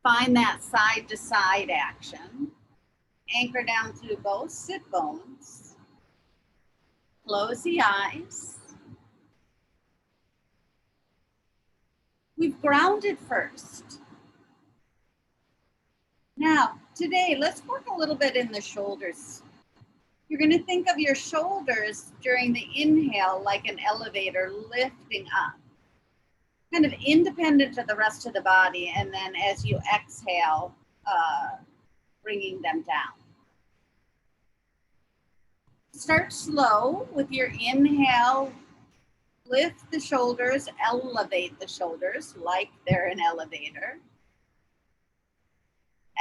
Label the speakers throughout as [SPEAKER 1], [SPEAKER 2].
[SPEAKER 1] Find that side to side action. Anchor down through both sit bones. Close the eyes. We've grounded first. Now, today, let's work a little bit in the shoulders. You're going to think of your shoulders during the inhale like an elevator lifting up, kind of independent of the rest of the body, and then as you exhale, bringing them down. Start slow with your inhale. Lift the shoulders, elevate the shoulders like they're an elevator.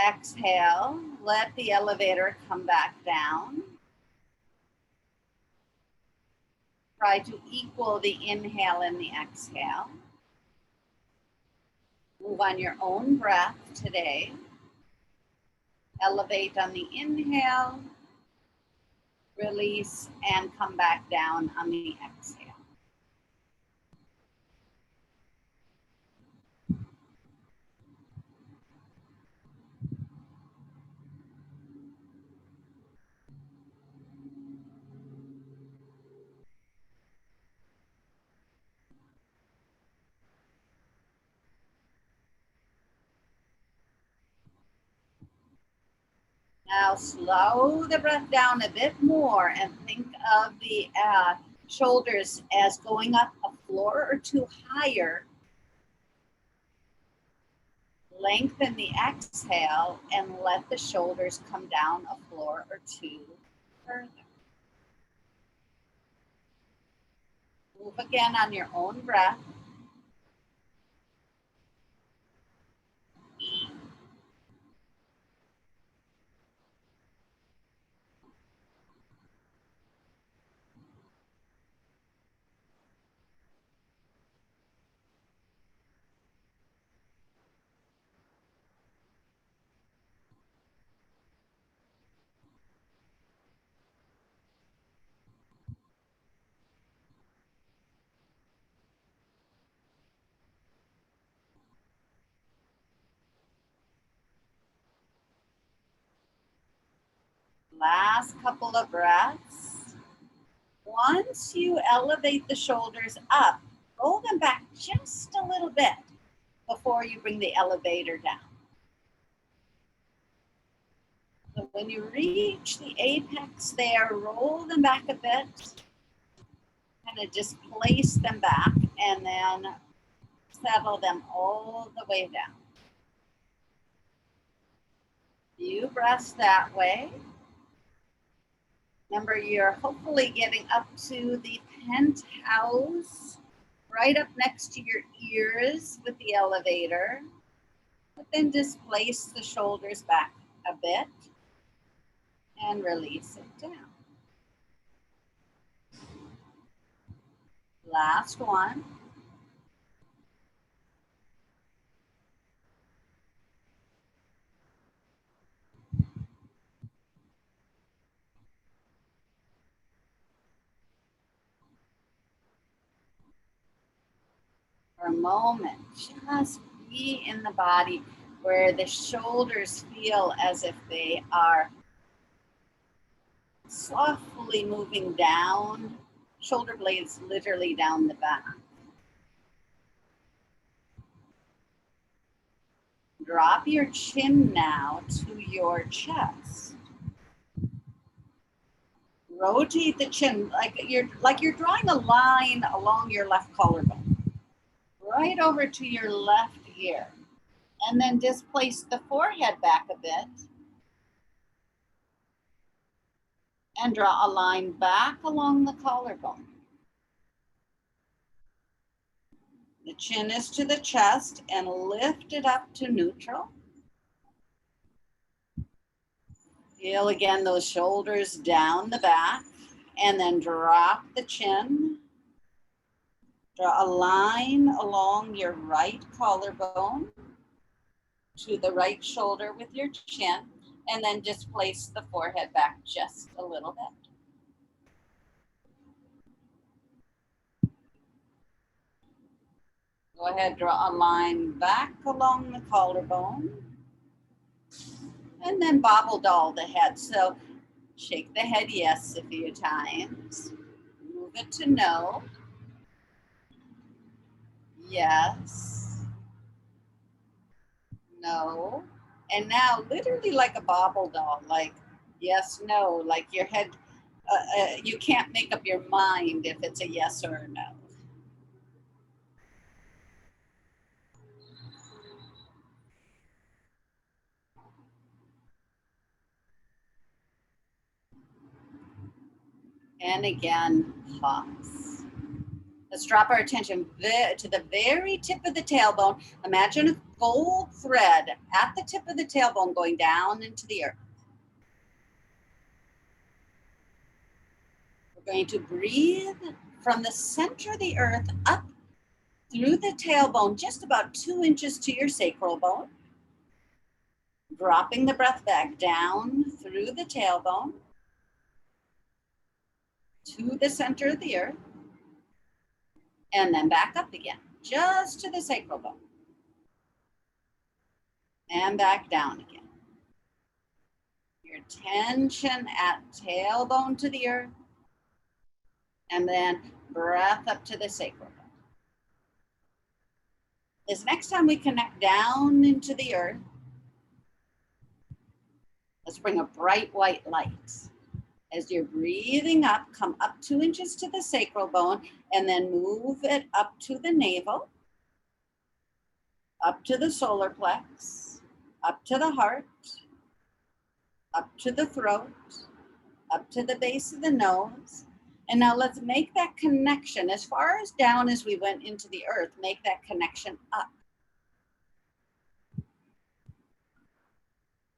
[SPEAKER 1] Exhale, let the elevator come back down. Try to equal the inhale and the exhale. Move on your own breath today. Elevate on the inhale, release, and come back down on the exhale. Now slow the breath down a bit more and think of the shoulders as going up a floor or two higher. Lengthen the exhale and let the shoulders come down a floor or two further. Move again on your own breath. Last couple of breaths. Once you elevate the shoulders up, roll them back just a little bit before you bring the elevator down. So when you reach the apex there, roll them back a bit, kind of just place them back and then settle them all the way down. Few breaths that way. Remember, you're hopefully getting up to the penthouse, right up next to your ears with the elevator. But then displace the shoulders back a bit and release it down. Last one. For a moment, just be in the body where the shoulders feel as if they are softly moving down, shoulder blades literally down the back. Drop your chin now to your chest. Rotate the chin like you're drawing a line along your left collarbone, right over to your left ear. And then displace the forehead back a bit. And draw a line back along the collarbone. The chin is to the chest and lift it up to neutral. Feel again those shoulders down the back and then drop the chin. Draw a line along your right collarbone to the right shoulder with your chin and then just place the forehead back just a little bit. Go ahead, draw a line back along the collarbone. And then bobble doll the head. So shake the head yes a few times. Move it to no. Yes. No. And now literally like a bobble doll, like yes, no, like your head, you can't make up your mind if it's a yes or a no. And again, pause. Let's drop our attention to the very tip of the tailbone. Imagine a gold thread at the tip of the tailbone going down into the earth. We're going to breathe from the center of the earth up through the tailbone, just about 2 inches to your sacral bone. Dropping the breath back down through the tailbone to the center of the earth, and then back up again, just to the sacral bone. And back down again. Your tension at tailbone to the earth, and then breath up to the sacral bone. This next time we connect down into the earth, let's bring a bright white light. As you're breathing up, come up 2 inches to the sacral bone, and then move it up to the navel, up to the solar plex, up to the heart, up to the throat, up to the base of the nose. And now let's make that connection as far as down as we went into the earth, make that connection up.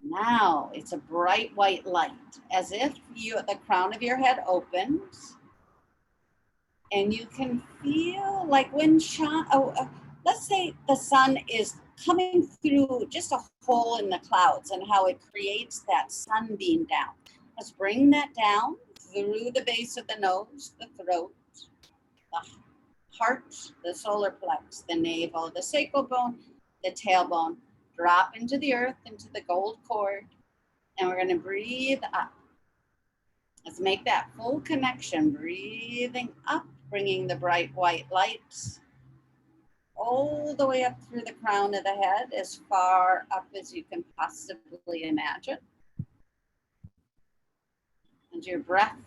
[SPEAKER 1] Now it's a bright white light, as if the crown of your head opens, and you can feel like when let's say the sun is coming through just a hole in the clouds and how it creates that sunbeam down. Let's bring that down through the base of the nose, the throat, the heart, the solar plex, the navel, the sacral bone, the tailbone. Drop into the earth, into the gold cord, and we're going to breathe up. Let's make that full connection, breathing up, bringing the bright white lights all the way up through the crown of the head, as far up as you can possibly imagine. And your breath,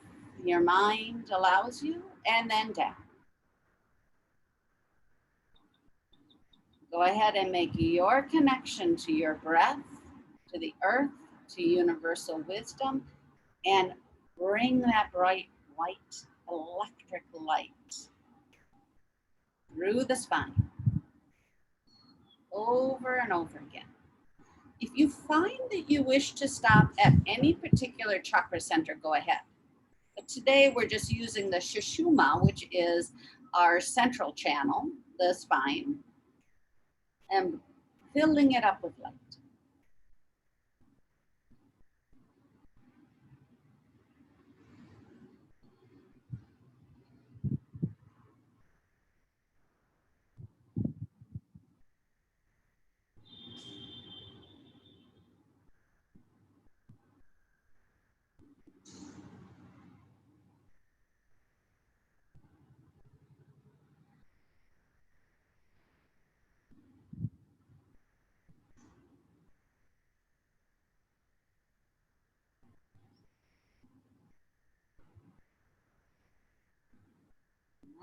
[SPEAKER 1] your mind allows you, and then down. Go ahead and make your connection to your breath, to the earth, to universal wisdom, and bring that bright white electric light through the spine, over and over again. If you find that you wish to stop at any particular chakra center, go ahead. But today we're just using the Sushumna, which is our central channel, the spine, and filling it up with light.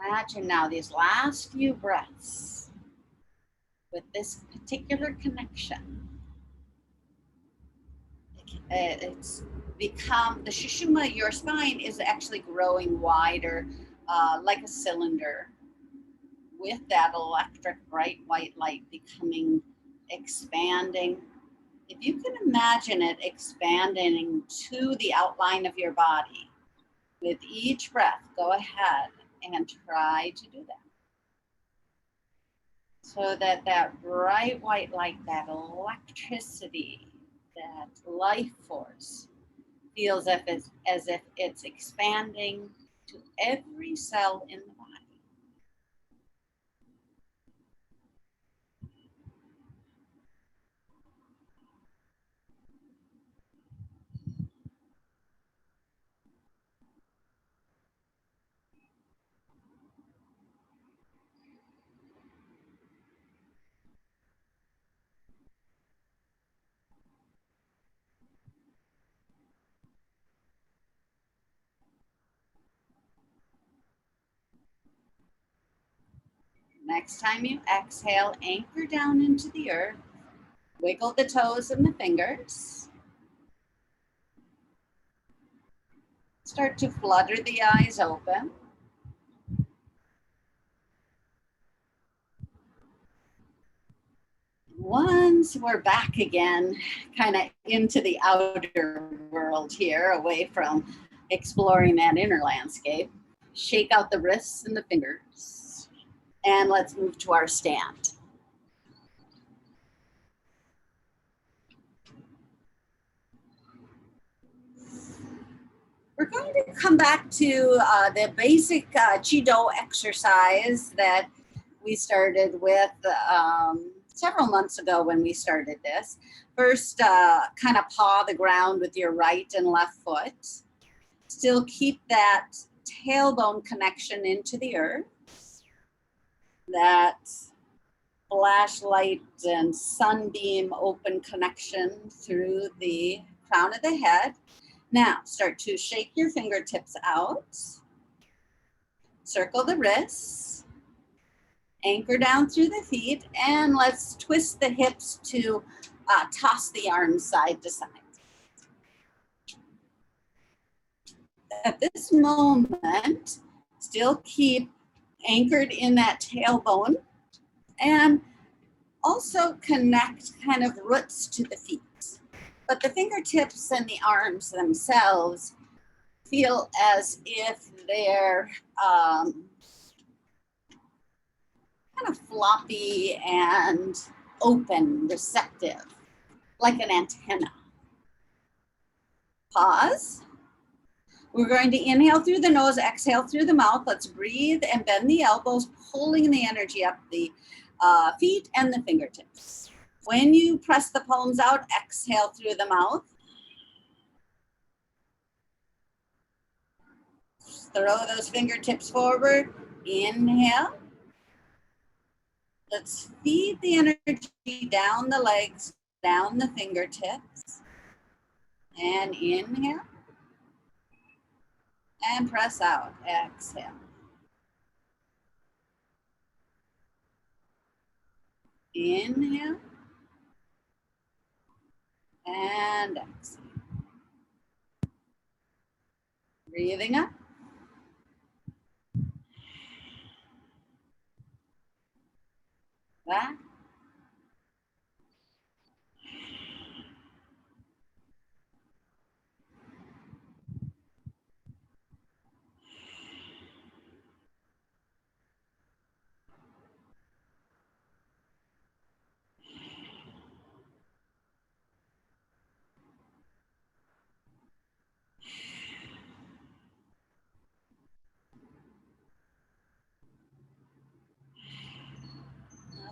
[SPEAKER 1] Imagine now these last few breaths with this particular connection. It's become, the Sushumna, your spine is actually growing wider, like a cylinder, with that electric bright white light expanding. If you can imagine it expanding to the outline of your body, with each breath, go ahead and try to do that. So that that bright white light, that electricity, that life force feels as if it's expanding to every cell in the body. Next time you exhale, anchor down into the earth. Wiggle the toes and the fingers. Start to flutter the eyes open. Once we're back again, kind of into the outer world here, away from exploring that inner landscape, shake out the wrists and the fingers. And let's move to our stand. We're going to come back to the basic Qi-Do exercise that we started with several months ago when we started this. First, kind of paw the ground with your right and left foot. Still keep that tailbone connection into the earth. That flashlight and sunbeam open connection through the crown of the head. Now, start to shake your fingertips out. Circle the wrists. Anchor down through the feet. And let's twist the hips to toss the arms side to side. At this moment, still keep anchored in that tailbone and also connect kind of roots to the feet. But the fingertips and the arms themselves feel as if they're kind of floppy and open, receptive, like an antenna. Pause. We're going to inhale through the nose, exhale through the mouth. Let's breathe and bend the elbows, pulling the energy up the feet and the fingertips. When you press the palms out, exhale through the mouth. Throw those fingertips forward. Inhale. Let's feed the energy down the legs, down the fingertips. And inhale. And press out. Exhale. Inhale. And exhale. Breathing up. Back.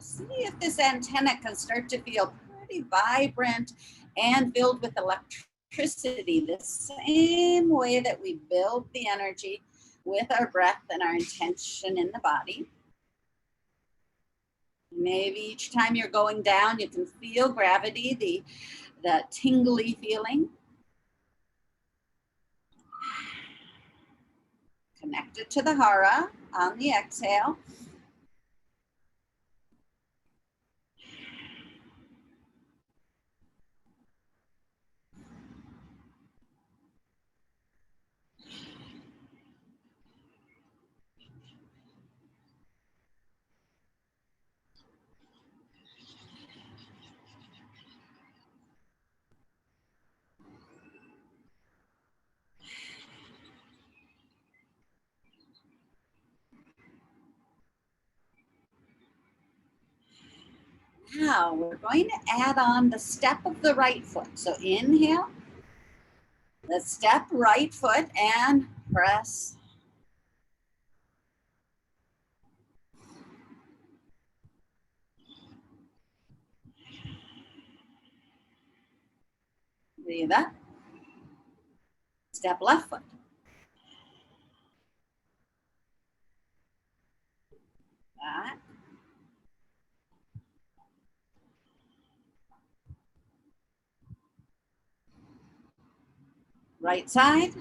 [SPEAKER 1] See if this antenna can start to feel pretty vibrant and filled with electricity, the same way that we build the energy with our breath and our intention in the body. Maybe each time you're going down, you can feel gravity, the tingly feeling. Connect it to the hara on the exhale. Now we're going to add on the step of the right foot. So inhale, let's step right foot and press. Breathe up. Step left foot. Back. Right side.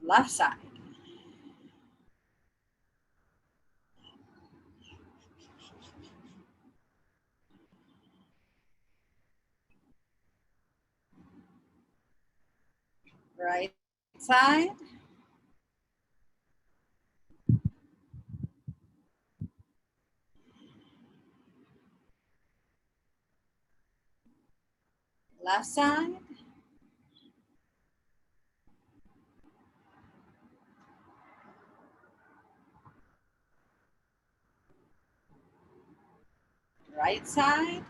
[SPEAKER 1] Left side. Right side. Left side. Right side.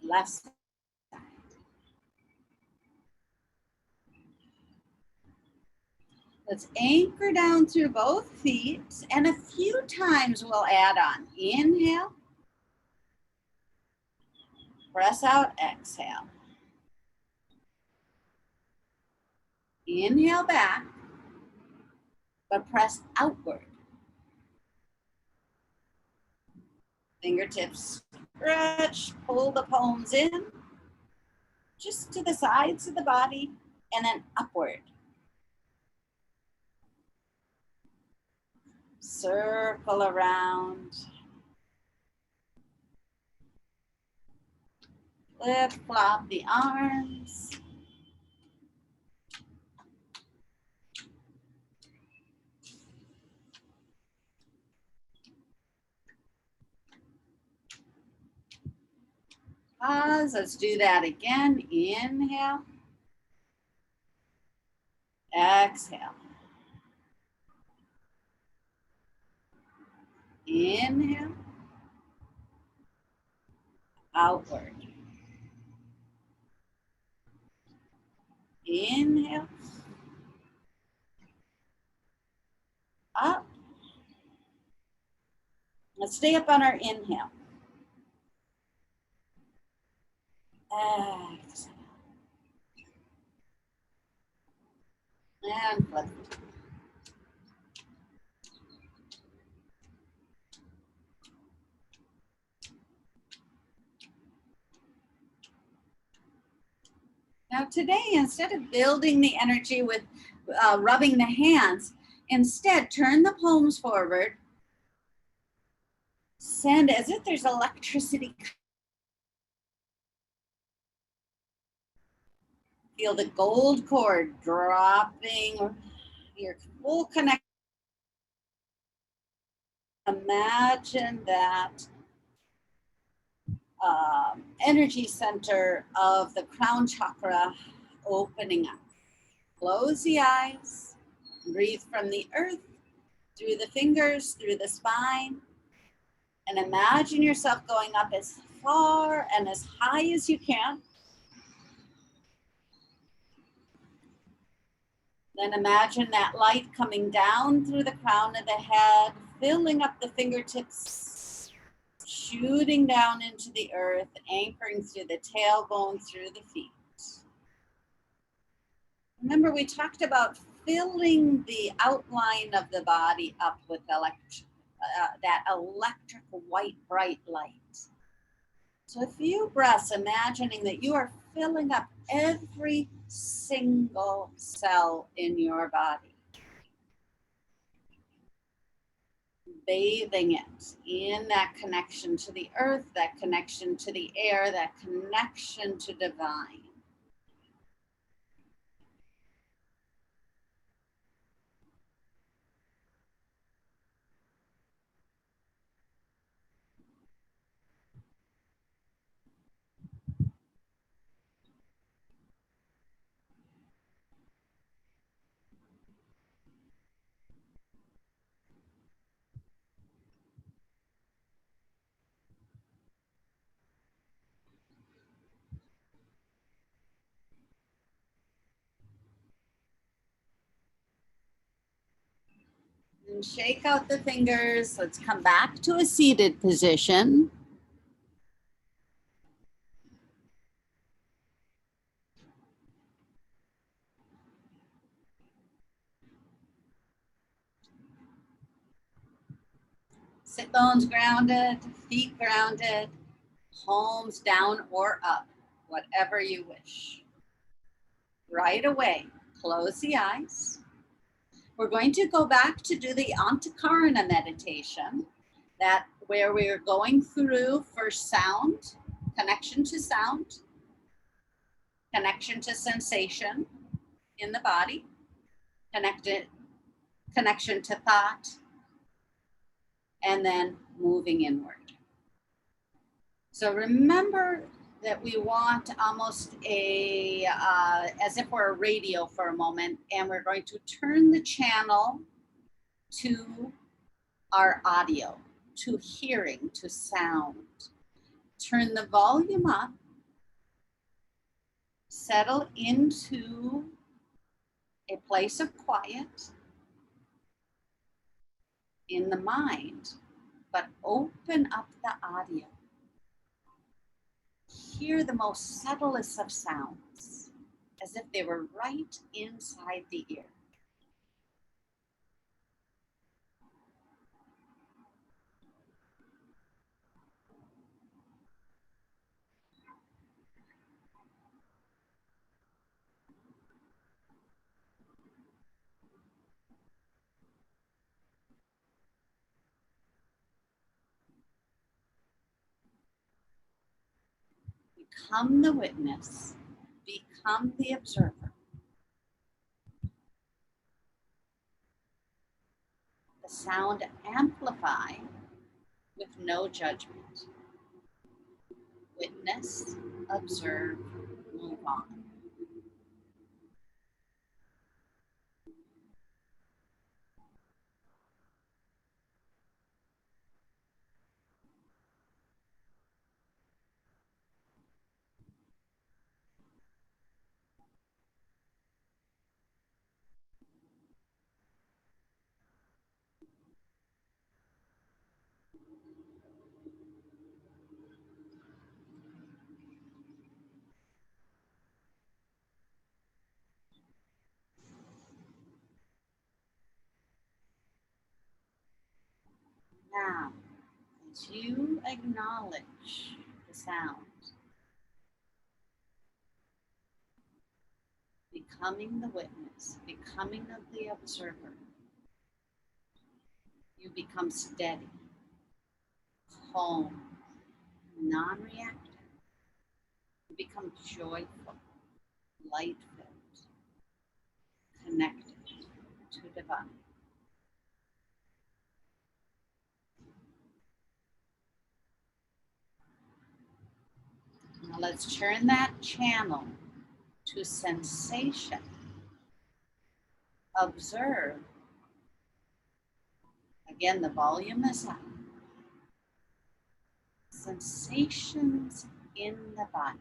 [SPEAKER 1] Left side. Let's anchor down through both feet, and a few times we'll add on. Inhale. Press out, exhale. Inhale back, but press outward. Fingertips stretch, pull the palms in, just to the sides of the body, and then upward. Circle around. Lift, flop the arms. Pause, let's do that again. Inhale. Exhale. Inhale. Outward. Inhale. Up. Let's stay up on our inhale. Exhale. And flip. Now today, instead of building the energy with rubbing the hands, instead turn the palms forward. Send as if there's electricity. Feel the gold cord dropping your full connection. Imagine that energy center of the crown chakra opening up. Close the eyes, breathe from the earth, through the fingers, through the spine, and imagine yourself going up as far and as high as you can. Then imagine that light coming down through the crown of the head, filling up the fingertips, shooting down into the earth, anchoring through the tailbone, through the feet. Remember, we talked about filling the outline of the body up with that electric white bright light. So a few breaths, imagining that you are filling up every single cell in your body. Bathing it in that connection to the earth, that connection to the air, that connection to divine. And shake out the fingers. Let's come back to a seated position. Sit bones grounded, feet grounded, palms down or up, whatever you wish. Right away, close the eyes. We're going to go back to do the Antakarana meditation, that where we are going through first sound, connection to sound, connection to sensation in the body, connection to thought, and then moving inward. So remember that we want almost as if we're a radio for a moment, and we're going to turn the channel to our audio, to hearing, to sound. Turn the volume up, settle into a place of quiet in the mind, but open up the audio. Hear the most subtlest of sounds, as if they were right inside the ear. Become the witness, become the observer. The sound amplify with no judgment. Witness, observe, move on. Now, as you acknowledge the sound, becoming the witness, becoming the observer, you become steady, calm, non-reactive. You become joyful, light-filled, connected to divine. Now let's turn that channel to sensation. Observe. Again, the volume is up. Sensations in the body.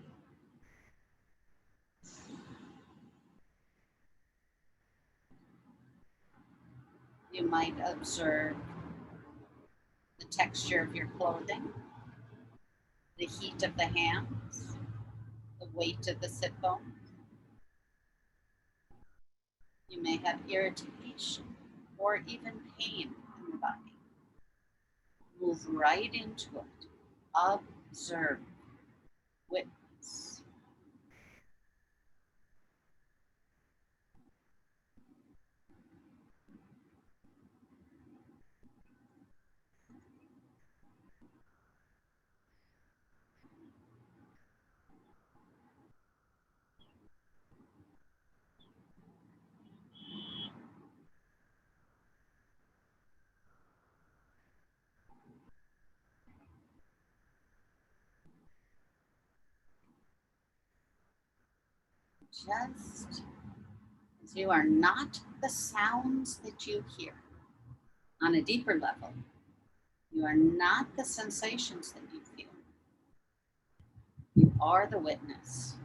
[SPEAKER 1] You might observe the texture of your clothing, the heat of the hands, the weight of the sit bone. You may have irritation or even pain in the body. Move right into it. Observe. Witness. Just as you are not the sounds that you hear on a deeper level, you are not the sensations that you feel. You are the witness,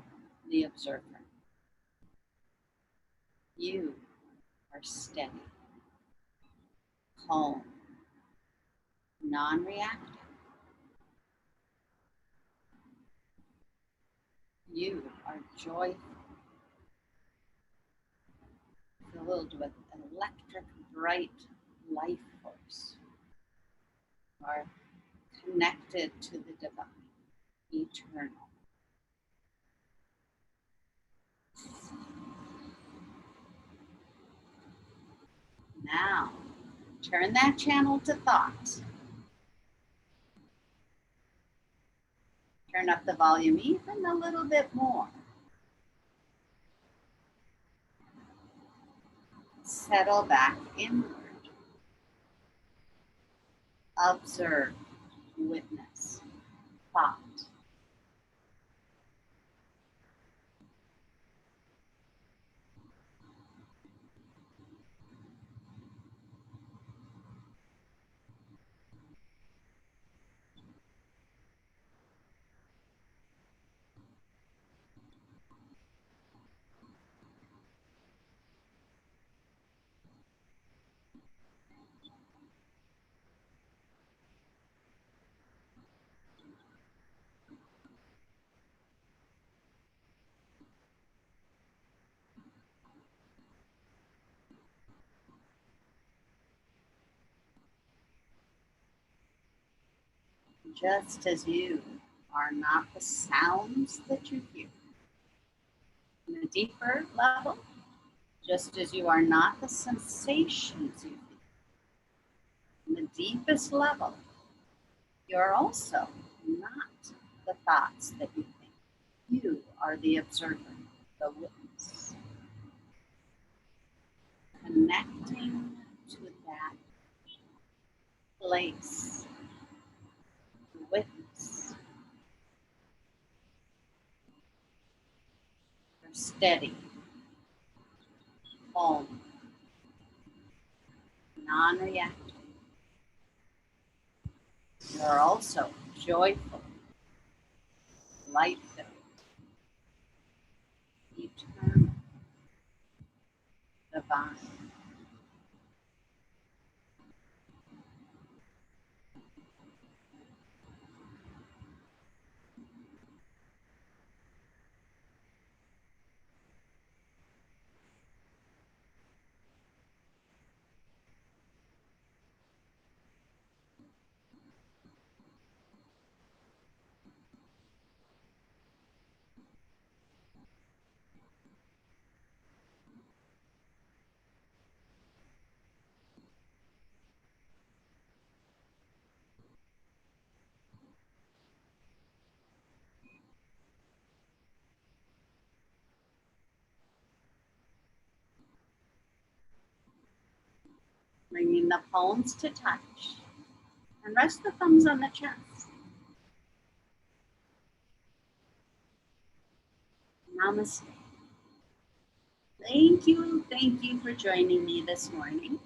[SPEAKER 1] the observer. You are steady, calm, non-reactive. You are joyful, filled with electric, bright life force. are connected to the divine, eternal. Now, turn that channel to thought. Turn up the volume even a little bit more. Settle back inward. Observe, witness, thought. Just as you are not the sounds that you hear. On a deeper level, just as you are not the sensations you feel. On the deepest level, you are also not the thoughts that you think. You are the observer, the witness. Connecting to that place, the witness. You're steady, calm, non-reactive. You're also joyful, light-filled, eternal, divine. Bringing the palms to touch and rest the thumbs on the chest. Namaste. Thank you for joining me this morning.